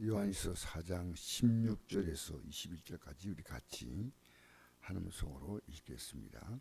요한일서 4장 16절에서 21절까지 우리 같이 하나님 속으로 읽겠습니다.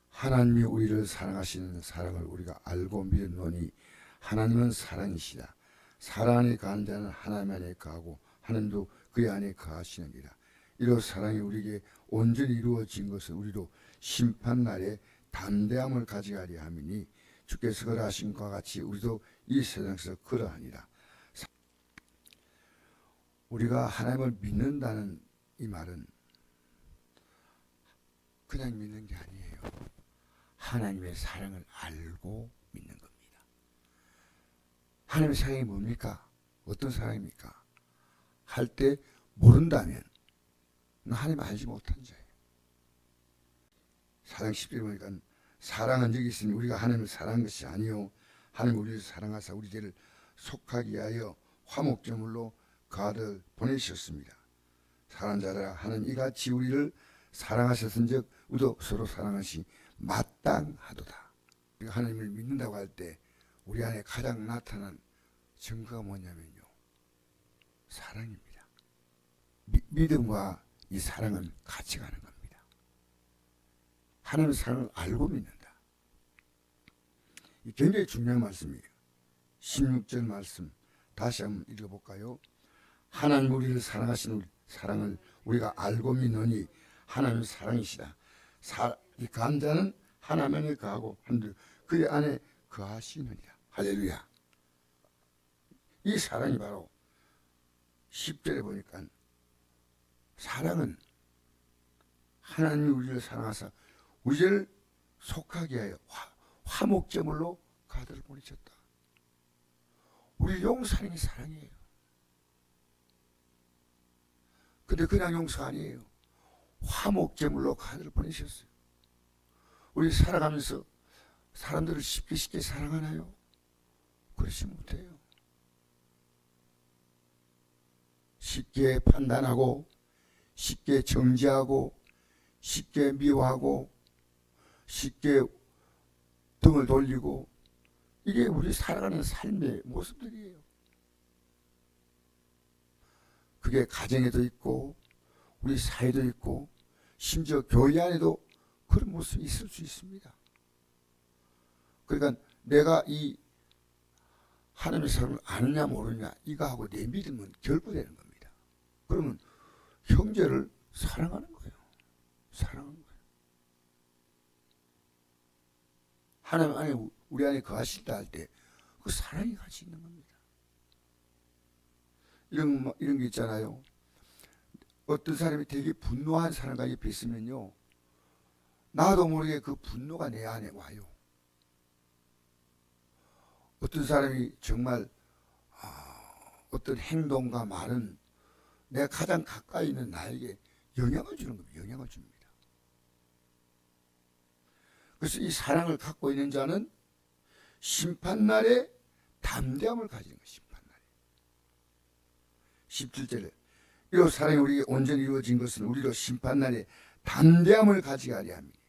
하나님이 우리를 사랑하시는 사랑을 우리가 알고 믿었노니 하나님은 사랑이시다. 사랑 안에 거하는 자는 하나님 안에 거하고 하나님도 그의 안에 거하시느니라. 이로 사랑이 우리에게 온전히 이루어진 것은 우리도 심판날에 담대함을 가져가려 함이니 주께서 그러하신 것과 같이 우리도 이 세상에서 그러하니라. 우리가 하나님을 믿는다는 이 말은 그냥 믿는 게 아니에요. 하나님의 사랑을 알고 믿는 겁니다. 하나님의 사랑이 뭡니까? 어떤 사랑입니까? 할 때 모른다면 하나님 알지 못한 자예요. 사랑 10절에 보니까 사랑은 여기 있으니 우리가 하나님을 사랑한 것이 아니요 하나님 우리를 사랑하사 우리 죄를 속하게 하여 화목제물로 가득 보내셨습니다. 사랑하는 자들아 하나님 이같이 우리를 사랑하셨은즉 우리도 서로 사랑하시 마땅하도다. 우리가 하나님을 믿는다고 할 때 우리 안에 가장 나타난 증거가 뭐냐면요, 사랑입니다. 믿음과 이 사랑은 같이 가는 겁니다. 하나님의 사랑을 알고 믿는다. 이 굉장히 중요한 말씀이에요. 16절 말씀 다시 한번 읽어볼까요? 하나님 우리를 사랑하시는 사랑을 우리가 알고 믿노니 하나님은 사랑이시다. 이 거한 자는 하나님 안에 거하고 한들 그의 안에 거하시느니라. 할렐루야. 이 사랑이 바로 10절에 보니까 사랑은 하나님이 우리를 사랑하사 우리를 속하게 하여 화목제물로 가득 보내셨다. 우리 용서하는 게 사랑이에요. 근데 그냥 용서가 아니에요. 화목제물로 가득 보내셨어요. 우리 살아가면서 사람들을 쉽게 사랑하나요? 그렇지 못해요. 쉽게 판단하고 쉽게 정죄하고 쉽게 미워하고 쉽게 등을 돌리고 이게 우리 살아가는 삶의 모습들이에요. 그게 가정에도 있고 우리 사회도 있고 심지어 교회 안에도 그런 모습이 있을 수 있습니다. 그러니까 내가 이 하나님의 사랑을 아느냐 모르냐 이거하고 내 믿음은 결부되는 겁니다. 그러면 형제를 사랑하는 거예요. 사랑하는 거예요. 하나님 안에 우리 안에 거하신다 할 때 그 사랑이 같이 있는 겁니다. 이런 게 있잖아요. 어떤 사람이 되게 분노한 사람과 옆에 있으면요, 나도 모르게 그 분노가 내 안에 와요. 어떤 사람이 정말 어떤 행동과 말은 내가 가장 가까이 있는 나에게 영향을 주는 겁니다. 영향을 줍니다. 그래서 이 사랑을 갖고 있는 자는 심판날에 담대함을 가지는 거예요. 심판날에. 17절에 이로 사랑이 우리에게 온전히 이루어진 것은 우리로 심판날에 담대함을 가지게 하려 합니다.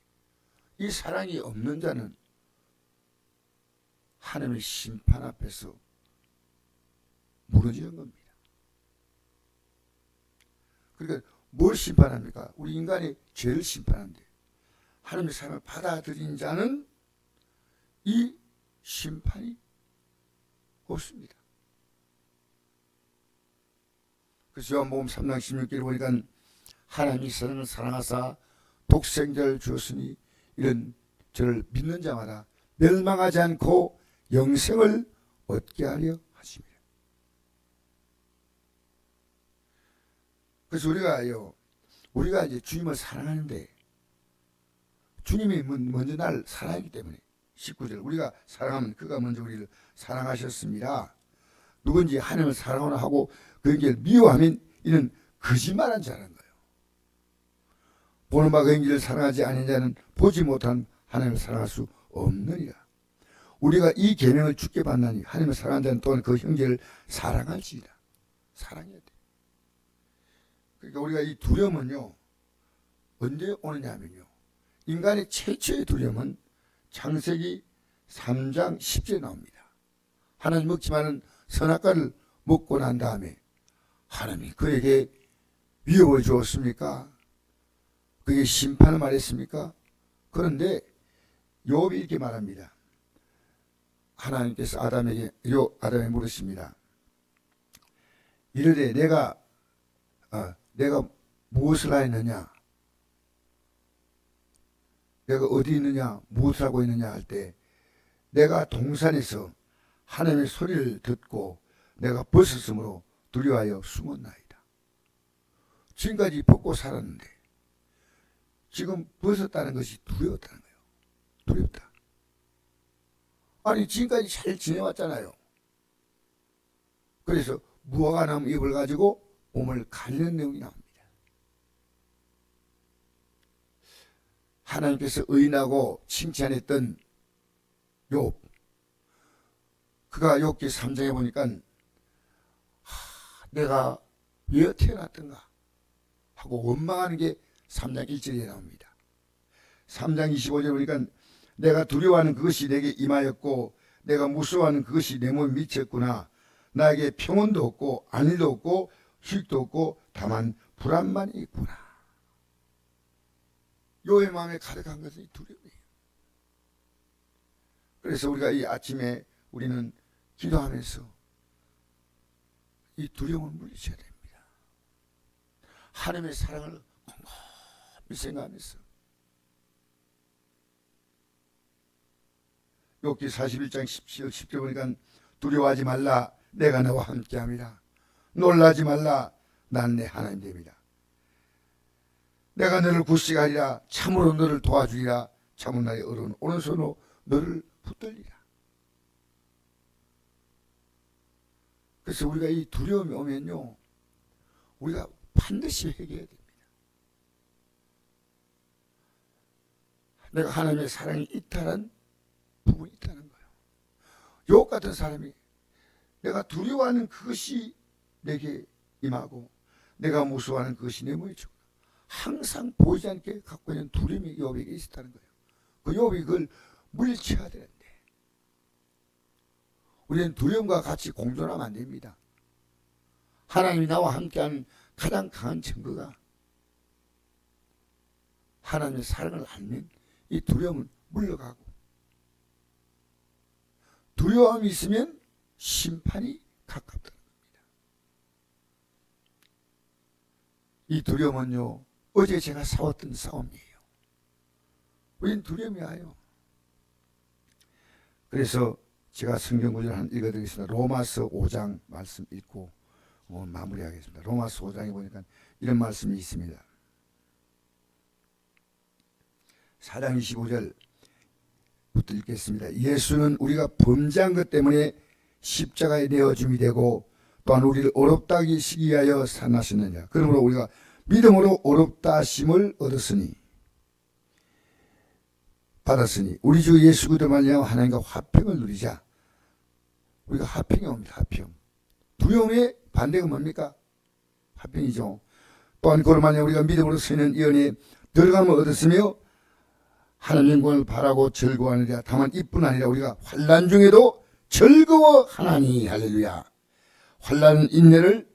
이 사랑이 없는 자는 하나님의 심판 앞에서 무너지는 겁니다. 그러니까 뭘 심판합니까? 우리 인간이 죄를 심판한대. 하나님의 사랑을 받아들인 자는 이 심판이 없습니다. 그래서 요한복음 3장 16절에 보니까 하나님이 세상을 사랑하사 독생자를 주었으니 이런 저를 믿는 자마다 멸망하지 않고 영생을 얻게 하려 하십니다. 그래서 우리가 이제 주님을 사랑하는데 주님이 먼저 날 사랑하기 때문에 19절 우리가 사랑하면 그가 먼저 우리를 사랑하셨습니다. 누군지 하나님을 사랑하나 하고 그에게 미워하면 이는 거짓말한 자라는 거예요. 보는 바 그 행실을 사랑하지 않는 자는 보지 못한 하나님을 사랑할 수 없느니라. 우리가 이 계명을 주께 받나니 하나님을 사랑하는 자는 또한 그 형제를 사랑할지니라. 사랑해야 돼. 그러니까 우리가 이 두려움은요 언제 오느냐 하면요, 인간의 최초의 두려움은 창세기 3장 10절에 나옵니다. 하나님 먹지 마는 선악과를 먹고 난 다음에 하나님이 그에게 위협을 주었습니까? 그게 심판을 말했습니까? 그런데 욥이 이렇게 말합니다. 하나님께서 아담에게 물으십니다. 이르되 내가 무엇을 하였느냐? 내가 어디 있느냐? 무엇을 하고 있느냐 할 때 내가 동산에서 하나님의 소리를 듣고 내가 벗었으므로 두려워하여 숨었나이다. 지금까지 벗고 살았는데 지금 벗었다는 것이 두려웠다는 거예요. 두렵다. 아니 지금까지 잘 지내왔잖아요. 그래서 무화과 나무 잎을 가지고 몸을 가리는 내용이 나옵니다. 하나님께서 의인하고 칭찬했던 욥, 그가 욥기 3장에 보니까 내가 왜 태어났던가 하고 원망하는 게 3장 1절에 나옵니다. 3장 25절에 보니까 내가 두려워하는 그것이 내게 임하였고 내가 무서워하는 그것이 내 몸에 미쳤구나. 나에게 평온도 없고 안일도 없고 휴식도 없고 다만 불안만 있구나. 욥의 마음에 가득한 것은 이 두려움이에요. 그래서 우리가 이 아침에 우리는 기도하면서 이 두려움을 물리쳐야 됩니다. 하나님의 사랑을 곰곰이 생각하면서 욥기 41장 10절 보니까 두려워하지 말라 내가 너와 함께함이라. 놀라지 말라 난 내 하나님 됩니다. 내가 너를 구식하리라. 참으로 너를 도와주리라. 참은 나의 어른 오른손으로 너를 붙들리라. 그래서 우리가 이 두려움이 오면요 우리가 반드시 회개해야 됩니다. 내가 하나님의 사랑이 이탈한 부분이 있다는 거예요. 욥 같은 사람이 내가 두려워하는 그것이 내게 임하고 내가 무서워하는 그것이 내 몸에 주고 항상 보이지 않게 갖고 있는 두려움이 욥에게 있었다는 거예요. 그 욥이 그걸 물리쳐야 되는데 우리는 두려움과 같이 공존하면 안 됩니다. 하나님이 나와 함께하는 가장 강한 증거가 하나님의 사랑을 알면 이 두려움은 물러가고 두려움이 있으면 심판이 가깝다는 겁니다. 이 두려움은요 어제 제가 싸웠던 싸움이에요. 우린 두려움이 와요. 그래서 제가 성경 구절을 한 읽어드리겠습니다. 로마서 5장 말씀 읽고 마무리하겠습니다. 로마서 5장에 보니까 이런 말씀이 있습니다. 4장 25절부터 읽겠습니다. 예수는 우리가 범죄한 것 때문에 십자가에 내어줌이 되고 또한 우리를 어렵다 하시기 위하여 산하셨느냐. 그러므로 우리가 믿음으로 어렵다 하심을 받았으니 우리 주 예수 그리스도 말미암아 하나님과 화평을 누리자. 우리가 화평이 옵니다. 화평. 두려움의 반대가 뭡니까? 화평이죠. 또한 그로 말미암아 우리가 믿음으로 쓰는 이 은혜에 들어감을 얻었으며 하나님 영광을 바라고 즐거워하느냐. 다만 이뿐 아니라 우리가 환난 중에도 즐거워하나니. 할렐루야. 환난은 인내는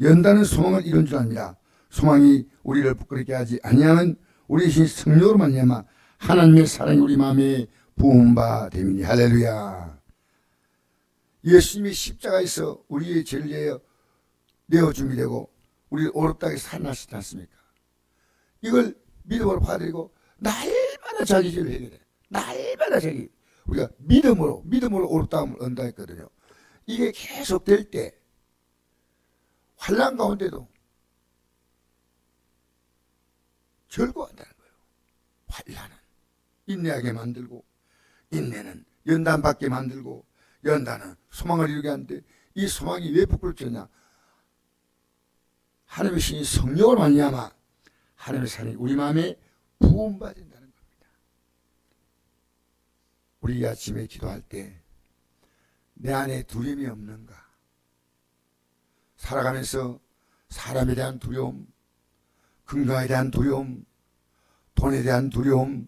연단은 소망을 이룬 줄 압니다. 소망이 우리를 부끄럽게 하지 아니하면 우리 신 성령으로 말미암아 하나님의 사랑이 우리 마음에 부은 바 됨이니. 할렐루야. 예수님이 십자가에서 우리의 죄를 내어줌이 되고 우리를 어렵다게 살아나시지 않습니까? 이걸 믿음으로 받아들이고 날마다 자기 죄를 해결해. 날마다 우리가 믿음으로 어렵다함을 얻는다 했거든요. 이게 계속 될 때 환난 가운데도 즐거워한다는 거예요. 환난은 인내하게 만들고 인내는 연단받게 만들고 연단은 소망을 이루게 하는데 이 소망이 왜 부끄럽냐? 하나님의 신이 성령으로 말미암아 하나님의 사랑이 우리 마음에 부음받는다는 겁니다. 우리 이 아침에 기도할 때 내 안에 두려움이 없는가? 살아가면서 사람에 대한 두려움, 건강에 대한 두려움, 돈에 대한 두려움,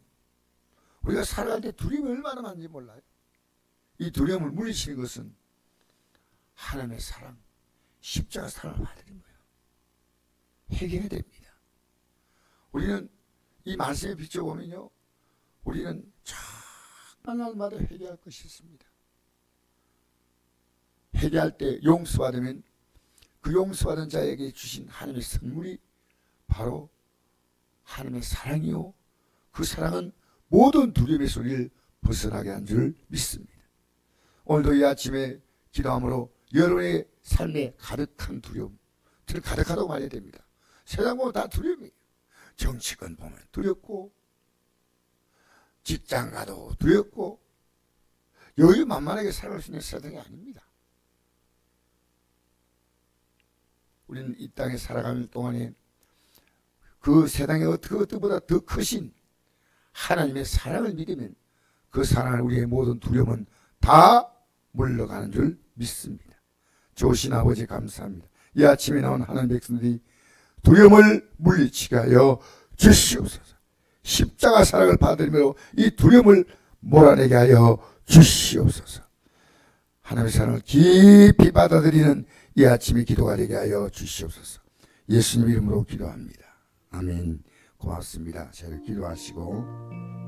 우리가 살아갈 때 두려움이 얼마나 많은지 몰라요. 이 두려움을 물리치는 것은 하나님의 사랑, 십자가 사랑을 받는 거예요. 회개해야 됩니다. 우리는 이 말씀에 비춰보면요, 우리는 정말 날마다 회개할 것이 있습니다. 회개할 때 용서받으면 그 용서받은 자에게 주신 하나님의 선물이 바로 하나님의 사랑이요, 그 사랑은 모든 두려움의 소리를 벗어나게 한 줄 믿습니다. 오늘도 이 아침에 기도함으로 여러분의 삶에 가득한 두려움, 가득하다고 말해야 됩니다. 세상 보면 다 두려움이에요. 정치권 보면 두렵고, 직장 가도 두렵고, 여유 만만하게 살아갈 수 있는 세상이 아닙니다. 우리는 이 땅에 살아가는 동안에 그 세상의 어떤 것보다 더 크신 하나님의 사랑을 믿으면 그 사랑을 우리의 모든 두려움은 다 물러가는 줄 믿습니다. 좋으신 아버지 감사합니다. 이 아침에 나온 하나님 백성들이 두려움을 물리치게 하여 주시옵소서. 십자가 사랑을 받으며 이 두려움을 몰아내게 하여 주시옵소서. 하나님의 사랑을 깊이 받아들이는 이 아침의 기도가 되게 하여 주시옵소서. 예수님 이름으로 기도합니다. 아멘. 고맙습니다. 저를 기도하시고